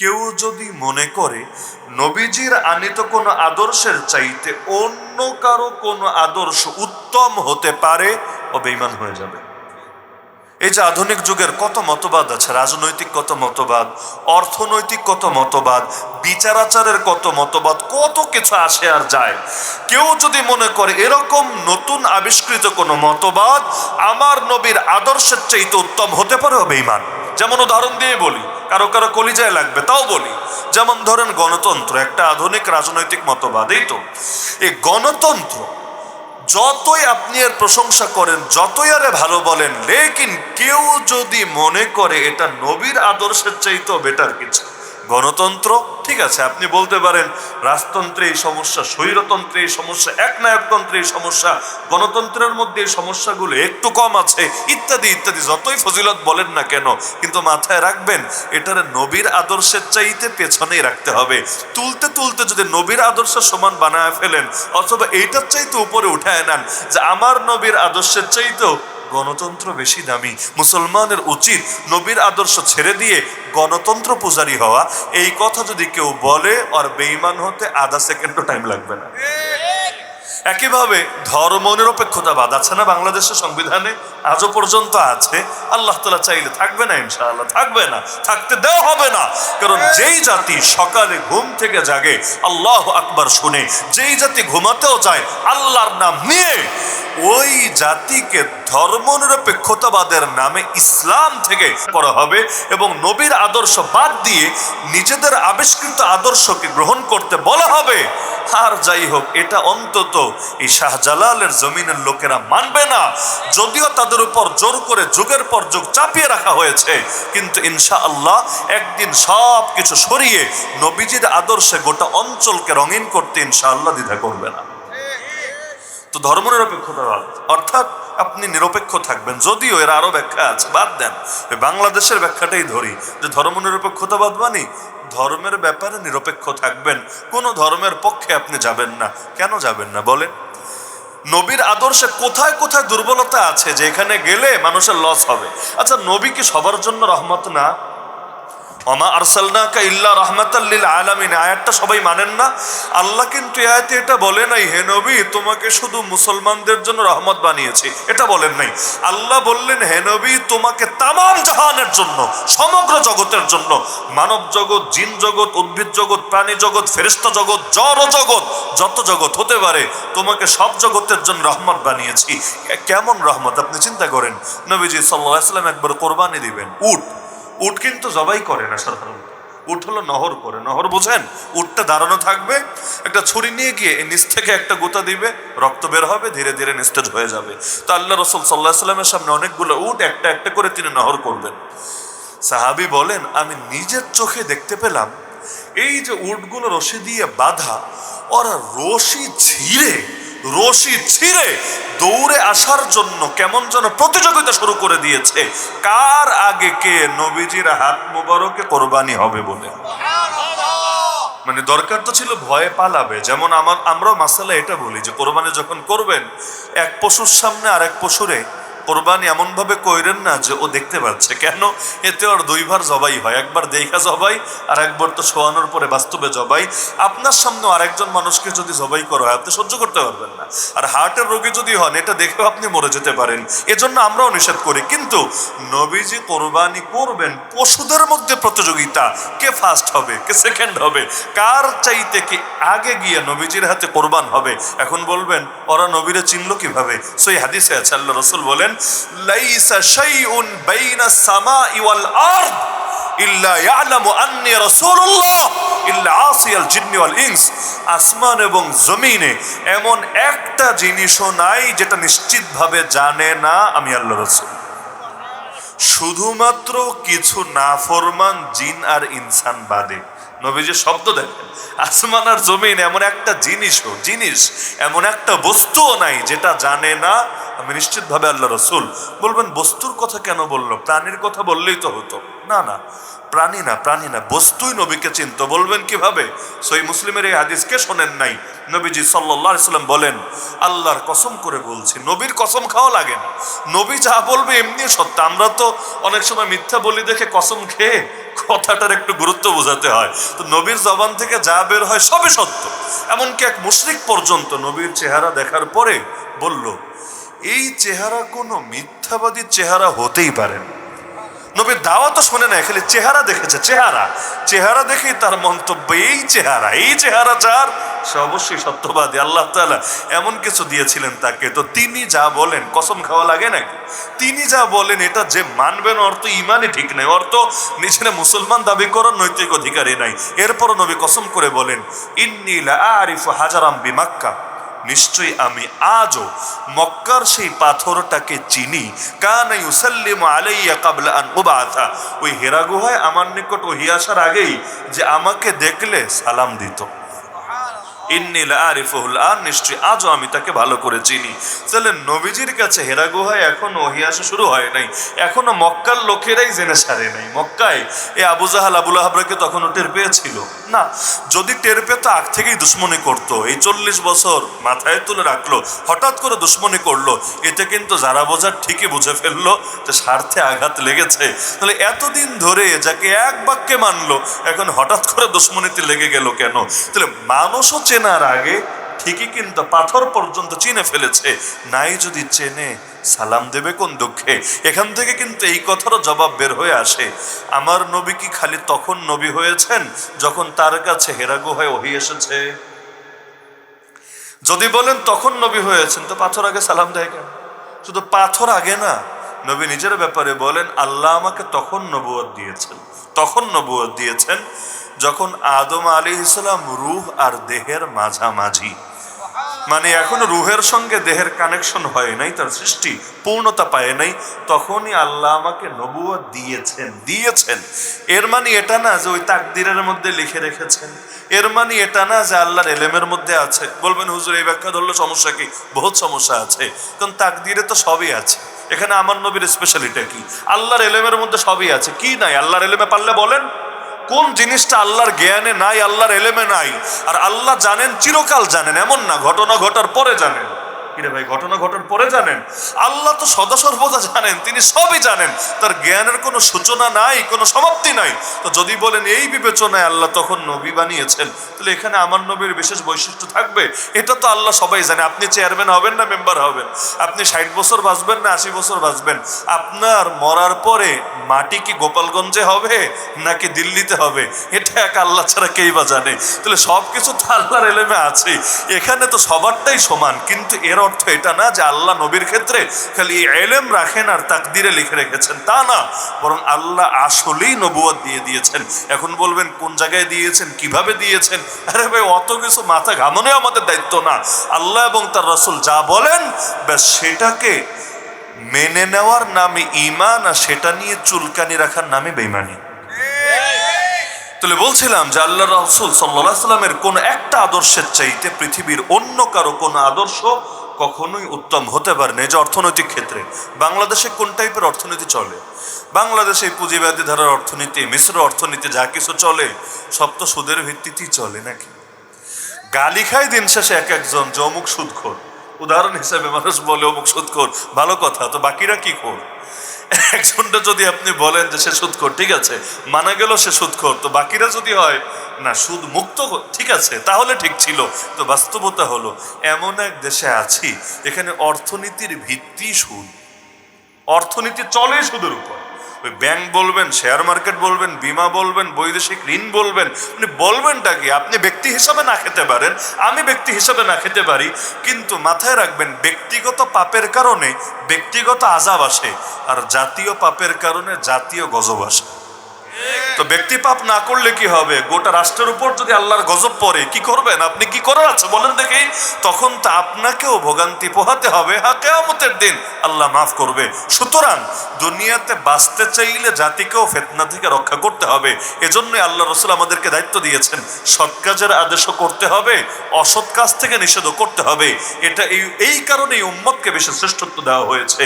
কেউ যদি মনে করে নবীজির আনিত কোনো আদর্শের চাইতে অন্য কারো কোনো আদর্শ উত্তম হতে পারে, ও বেঈমান হয়ে যাবে। এই যে আধুনিক যুগের কত মতবাদ আছে, রাজনৈতিক কত মতবাদ, অর্থনৈতিক কত মতবাদ, বিচার আচারের কত মতবাদ, কত কিছু আসে আর যায়। কেউ যদি মনে করে এরকম নতুন আবিষ্কৃত কোনো মতবাদ আমার নবীর আদর্শের চাইতে উত্তম হতে পারে, ও বেঈমান। যেমন উদাহরণ দিয়ে বলি, কারো কারো কলিজায় লাগবে তাও বলি। যেমন ধরেন গণতন্ত্র একটা আধুনিক রাজনৈতিক মতবাদ। এই তো এই গণতন্ত্র যতই আপনি এর প্রশংসা করেন, যতই আরে ভালো বলেন, লেকিন কেউ যদি মনে করে এটা নবীর আদর্শের চাইতেও বেটার কিছু, গণতন্ত্র ঠিক আছে, আপনি বলতে পারেন রাজতন্ত্রে এই সমস্যা, স্বৈরতন্ত্রে এই সমস্যা, একনায়কতন্ত্রে এই সমস্যা, গণতন্ত্রের মধ্যে এই সমস্যাগুলো একটু কম আছে, ইত্যাদি ইত্যাদি, যতই ফজিলত বলেন না কেন, কিন্তু মাথায় রাখবেন এটার নবীর আদর্শের চাইতে পেছনেই রাখতে হবে। তুলতে তুলতে যদি নবীর আদর্শ সমান বানায় ফেলেন, অথবা এইটার চাইতে উপরে উঠায় নেন যে আমার নবীর আদর্শের চাইতেও গণতন্ত্র বেশি দামি, মুসলমানের উচিত নবীর আদর্শ ছেড়ে দিয়ে গণতন্ত্র পূজারী হওয়া, এই কথা যদি কেউ বলে, আর বেঈমান হতে আধা সেকেন্ডও টাইম লাগবে না। একইভাবে ধর্ম নিরপেক্ষতাবাদ আছে না বাংলাদেশের সংবিধানে, আজও পর্যন্ত আছে। আল্লাহ তাআলা চাইলে থাকবে না, ইনশাআল্লাহ থাকবে না, থাকতে দেওয়া হবে না। কারণ যেই জাতি সকালে ঘুম থেকে জাগে আল্লাহু আকবার শুনে, যেই জাতি ঘুমাতেও চায় আল্লাহর নাম নিয়ে, ওই জাতিকে ধর্মনিরপেক্ষতাবাদের নামে ইসলাম থেকে করা হবে এবং নবীর আদর্শ বাদ দিয়ে নিজেদের আবিষ্কৃত আদর্শকে গ্রহণ করতে বলা হবে। আর যাই হোক, এটা অন্তত এই শাহজালালের জমিনের লোকেরা মানবে না, যদিও তাদের উপর জোর করে যুগের পর যুগ চাপিয়ে রাখা হয়েছে। কিন্তু ইনশাআল্লাহ একদিন সব কিছু সরিয়ে নবীজির আদর্শে গোটা অঞ্চলকে রঙিন করতে ইনশাআল্লাহ দ্বিধা করবে না। তো ধর্মনিরপেক্ষতাবাদ অর্থাৎ আপনি নিরপেক্ষ থাকবেন, যদিও এর আরো ব্যাখ্যা আছে, বাদ দেন, বাংলাদেশের ব্যাখ্যাটাই ধরি যে ধর্মনিরপেক্ষতাবাদ মানে ধর্মের ব্যাপারে নিরপেক্ষ থাকবেন, কোন ধর্মের পক্ষে আপনি যাবেন না। কেন যাবেন না বলেন? নবীর আদর্শে কোথায় কোথায় দুর্বলতা আছে যে এখানে গেলে মানুষের লস হবে? আচ্ছা, নবী কি সবার জন্য রহমত না? ওমা আরসালনাকা ইল্লা রাহমাতাল লিল আলামিন, আয়াতটা সবাই মানেন না? আল্লাহ কিন্তু আয়াতে এটা বলে নাই হে নবী তোমাকে শুধু মুসলমানদের জন্য রহমত বানিয়েছি, এটা বলেন নাই। আল্লাহ বললেন হে নবী তোমাকে তামাম জাহানের জন্য, সমগ্র জগতের জন্য, মানব জগৎ, জিন জগৎ, উদ্ভিদ জগৎ, প্রাণী জগৎ, ফেরেশতা জগৎ, জড় জগৎ, যত জগৎ হতে পারে তোমাকে সব জগতের জন্য রহমত বানিয়েছি। কেমন রহমত আপনি চিন্তা করেন। নবীজি সাল্লাল্লাহু আলাইহি ওয়াসাল্লাম একবার কোরবানি দিবেন, উট কিন্তু জবাই করে না সাধারণত, উট হলো নহর করে, নহর বোঝেন? উটটা দাঁড়ানো থাকবে, একটা ছুরি নিয়ে গিয়ে নিচ থেকে একটা গোতা দিবে, রক্ত বের হবে, ধীরে ধীরে নিস্তেজ হয়ে যাবে। তো আল্লাহ রাসূল সাল্লাল্লাহু আলাইহি ওয়াসাল্লামের সামনে অনেকগুলো উট একটা একটা করে তিনি নহর করবেন। সাহাবী বলেন আমি নিজের চোখে দেখতে পেলাম এই যে উটগুলো রশি দিয়ে বাঁধা, ওরা রশি ছিঁড়ে দৌড়ে আসার জন্য কেমন যেন প্রতিযোগিতা শুরু করে দিয়েছে, কার আগে কে নবীজির হাত মোবারকে কোরবানি হবে বলে। মানে দরকার তো ছিল ভয়ে পালাবে। যেমন আমরাও মাসালা এটা বলি যে কোরবানি যখন করবেন, এক পশুর সামনে আর এক পশুরে কোরবানি এমন ভাবে কইরেন না যে ও দেখতে পাচ্ছে, কেন? এতে ওর দুইবার জবাই হয়, একবার দেখা জবাই আর একবার তো শোয়ানোর পরে বাস্তবে জবাই। আপনার সামনে আরেকজন মানুষকে যদি জবাই করা হয় আপনি সহ্য করতে পারবেন না, আর হার্টের রোগী যদি হন এটা দেখেও আপনি মরে যেতে পারেন। এজন্য আমরাও নিষেধ করি। কিন্তু নবীজি কোরবানি করবেন, পশুদের মধ্যে প্রতিযোগিতা, কে ফার্স্ট হবে, কে সেকেন্ড হবে, কার চাইতে কি আগে গিয়ে নবীজির হাতে কোরবান হবে। এখন বলবেন ওরা নবীরে চিনলো কিভাবে? সই হাদিসে আছে আল্লাহ রাসূল বলেন লাইসা শাইউন বাইনাস সামাই ওয়াল আরদ ইল্লা ইয়ালামু আন্নী রাসূলুল্লাহ ইল্লা আসিয়াল জিন্নি ওয়াল ইনস। আসমান এবং জমিনে এমন একটা জিনিসও নাই যেটা নিশ্চিতভাবে জানে না আমি আল্লাহ রাসূল। শুধুমাত্র কিছু নাফরমান জিন আর ইনসান বাদে। নবীজি শব্দ দেখেন, আসমান আর জমিন এমন একটা জিনিস, এমন একটা বস্তুও নাই যেটা জানে না আমি নিশ্চিতভাবে আল্লাহ রসুল। বলবেন বস্তুর কথা কেন বললো, প্রাণীর কথা বললেই তো হতো। না না, প্রাণী না, বস্তুই নবীকে চিনতো। বলবেন কিভাবে? সহিহ মুসলিমের এই হাদিসকে শোনেন নাই? নবীজি সাল্লাল্লাহু আলাইহি সাল্লাম বলেন, আল্লাহর কসম করে বলছি, নবীর কসম খাওয়া লাগে না, নবী যা বলবে এমনি সত্য। আমরা তো অনেক সময় মিথ্যা বলি দেখে কসম খেয়ে কথাটার একটু গুরুত্ব বোঝাতে হয়। তো নবীর জবান থেকে যা বের হয় সবই সত্য। এমনকি এক মুশরিক পর্যন্ত নবীর চেহারা দেখার পরে বলল, এই চেহারা কোনো মিথ্যাবাদীর চেহারা হতেই পারে না। নবীর দাওয়া তো শোনে না, খালি চেহারা দেখেছে। চেহারা দেখেই তার মন্তব্য, এই চেহারা যার, সে অবশ্যই সত্যবাদী। আল্লাহ তাআলা এমন কিছু দিয়েছিলেন তাকে। তো তিনি যা বলেন কসম খাওয়া লাগে নাকি? তিনি যা বলেন এটা যে মানবেন, অর্থ ইমানই ঠিক নাই, অর্থ নিজেরা মুসলমান দাবি করার নৈতিক অধিকারই নাই। এরপরও নবী কসম করে বলেন, ইন্নী লা আরিফু হাজারাম বিমাক্কা, নিশ্চয়ই আমি আজও মক্কার সেই পাথরটাকে চিনি। কানা ইউসাল্লিমু আলাইয়া ক্বাবলা আন উবাথা, ওই হেরা গুহায় আমার নিকট ওহী আসার আগেই যে আমাকে দেখলে সালাম দিত। ইন্নী লা আরিফুহুল আন, নিশ্চয়ই আজও আমি তাকে ভালো করে চিনি। তাহলে নবীজির কাছে হেরা গুহায় এখনো ওহী আসা শুরু হয় নাই, এখনো মক্কার লোকেরাই জেনে সারে নাই। মক্কায় এই আবু জাহাল আবু লাহাবকে তখনও টের পেয়েছিল না? যদি টের পেত আগ থেকেই দুশ্মনী করতো। এই 40 বছর মাথায় তুলে রাখলো, হঠাৎ করে দুশ্মনী করলো, এতে কিন্তু যারা বোঝার ঠিকই বুঝে ফেললো যে স্বার্থে আঘাত লেগেছে। তাহলে এতদিন ধরে যাকে এক বাক্যে মানলো, এখন হঠাৎ করে দুশ্মনীতে লেগে গেল কেন? তাহলে মানুষও চেনার আগে ঠিকই কিন্তু পাথর পর্যন্ত চিনে ফেলেছে। নাই যদি চেনে সালাম দেবে কোন দুঃখে? এখান থেকে কিন্তু এই কথারও জবাব বের হয়ে আসে, আমার নবী কি খালি তখন নবী হয়েছেন যখন তার কাছে হেরা গুহায় ওহী এসেছে? যদি বলেন তখন নবী হয়েছেন, তো পাথর আগে সালাম দেয় কেন? শুধু পাথর আগে না, নবী নিজের ব্যাপারে বলেন, আল্লাহ আমাকে তখন নবুয়ত দিয়েছেন যখন আদম আলাইহিস সালাম রূহ আর দেহের মাঝামাঝি, মানে এখনো রুহের সঙ্গে দেহের কানেকশন হয় নাই, তার সৃষ্টি পূর্ণতা পায় নাই, তখনই আল্লাহ আমাকে নবুয়ত দিয়েছেন। এর মানে এটা না যে ওই তাকদীরের মধ্যে লিখে রেখেছেন, এর মানে এটা না যে আল্লাহর এলেমের মধ্যে আছে। বলবেন হুজুর এই ব্যাখ্যা ধরলে সমস্যা কি? বহুত সমস্যা আছে, কারণ তাকদীরে তো সবই আছে। এখানে আমার নবীর স্পেশালিটা কি? আল্লাহর এলেমের মধ্যে সবই আছে। কি নাই আল্লাহর এলেমে? পারলে বলেন কোন জিনিসটা আল্লাহর জ্ঞানে নাই, আল্লাহর এলেমে নাই? আর আল্লাহ জানেন, চিরকাল জানেন, এমন না ঘটনা ঘটার পরে জানেন। কিরে ভাই, ঘটনা ঘটার পরে জানেন? আল্লাহ তো সদা সর্বদা জানেন, তিনি সবই জানেন, তার জ্ঞানের কোনো সূচনা নাই, কোনো সমাপ্তি নাই। তো যদি বলেন এই বিবেচনায় আল্লাহ তখন নবী বানিয়েছেন, তাহলে এখানে আমার নবীর বিশেষ বৈশিষ্ট্য থাকবে? এটা তো আল্লাহ সবাই জানে। আপনি চেয়ারম্যান হবেন না মেম্বার হবেন, আপনি 60 বছর বাঁচবেন না 80 বছর বাঁচবেন, আপনার মরার পরে মাটি কি গোপালগঞ্জে হবে নাকি দিল্লিতে হবে, এটা এক আল্লাহ ছাড়া কেই বা জানে। তাহলে সবকিছু তো আল্লাহর এলেমে আছে, এখানে তো সবারটাই সমান। কিন্তু এর অর্থ এটা না যে আল্লাহ নবীর ক্ষেত্রে খালি এলেম রাখেন আর তাকদিরে লিখে রেখেছেন, তা না, বরং আল্লাহ আসলেই নবুয়ত দিয়ে দিয়েছেন। এখন বলবেন কোন জায়গায় দিয়েছেন, কিভাবে দিয়েছেন? আরে ভাই, অত কিছু মাথা ঘামানো আমাদের দায়িত্ব না। আল্লাহ এবং তার রাসূল যা বলেন ব্যাস সেটাকে মেনে নেওয়ার নামে ঈমান, আর সেটা নিয়ে চুলকানি রাখার নামে বেঈমানি। তাহলে বলছিলাম যে আল্লাহ রাসূল সাল্লাল্লাহু আলাইহি সাল্লামের কোন একটা আদর্শের চাইতে পৃথিবীর অন্য কারো কোন আদর্শ কখনোই উত্তম হতে পারে না। যে অর্থনৈতিক ক্ষেত্রে বাংলাদেশে কোন টাইপের অর্থনীতি চলে? বাংলাদেশে পুঁজিবাদী ধারার অর্থনীতি, মিশ্র অর্থনীতি, যা কিছু চলে সব তো সুদের ভিত্তিতেই চলে নাকি? গালি খায় দিন শেষে এক একজন যে অমুক সুদখোর, উদাহরণ হিসেবে মানুষ বলে অমুক সুদখোর, ভালো কথা, তো বাকিরা কি খোর? একজনটা যদি আপনি বলেন যে সে সুদখোর, ঠিক আছে, মানা গেল সে সুদখোর, তো বাকিরা যদি হয় না সুদ মুক্ত, ঠিক আছে, তাহলে ঠিক ছিল। তো বাস্তবতা হলো এমন এক দেশে আছি এখানে অর্থনীতির ভিত্তি সুদ, অর্থনীতি চলে সুদের উপর। ওই ব্যাংক বলবেন, শেয়ার মার্কেট বলবেন, বিমা বলবেন, বৈদেশিক ঋণ বলবেন, মানে বলবেনটা কি? আপনি ব্যক্তি হিসাবে না খেতে পারেন, আমি ব্যক্তি হিসাবে না খেতে পারি, কিন্তু মাথায় রাখবেন ব্যক্তিগত পাপের কারণে ব্যক্তিগত আযাব আসে, আর জাতীয় পাপের কারণে জাতীয় গজব আসে। তো তো ব্যক্তি পাপ না করলে কি হবে? গোটা রাষ্ট্রের উপর যদি আল্লাহর গজব পড়ে কি করবেন আপনি? কি করার আছে বলেন দেখি? তখন তো আপনাকেও ভোগান্তি পোহাতে হবে। হ্যাঁ, কিয়ামতের দিন আল্লাহ মাফ করবে। সুতরাং দুনিয়াতে বাঁচতে চাইলে জাতিকেও ফিতনা থেকে রক্ষা করতে হবে। এজন্যই আল্লাহ রাসূল আমাদেরকে দায়িত্ব দিয়েছেন, সৎ কাজের আদেশও করতে হবে, অসৎ কাজ থেকে নিষেধও করতে হবে। এটা এই কারণেই উম্মতকে বেশি শ্রেষ্ঠত্ব দেওয়া হয়েছে।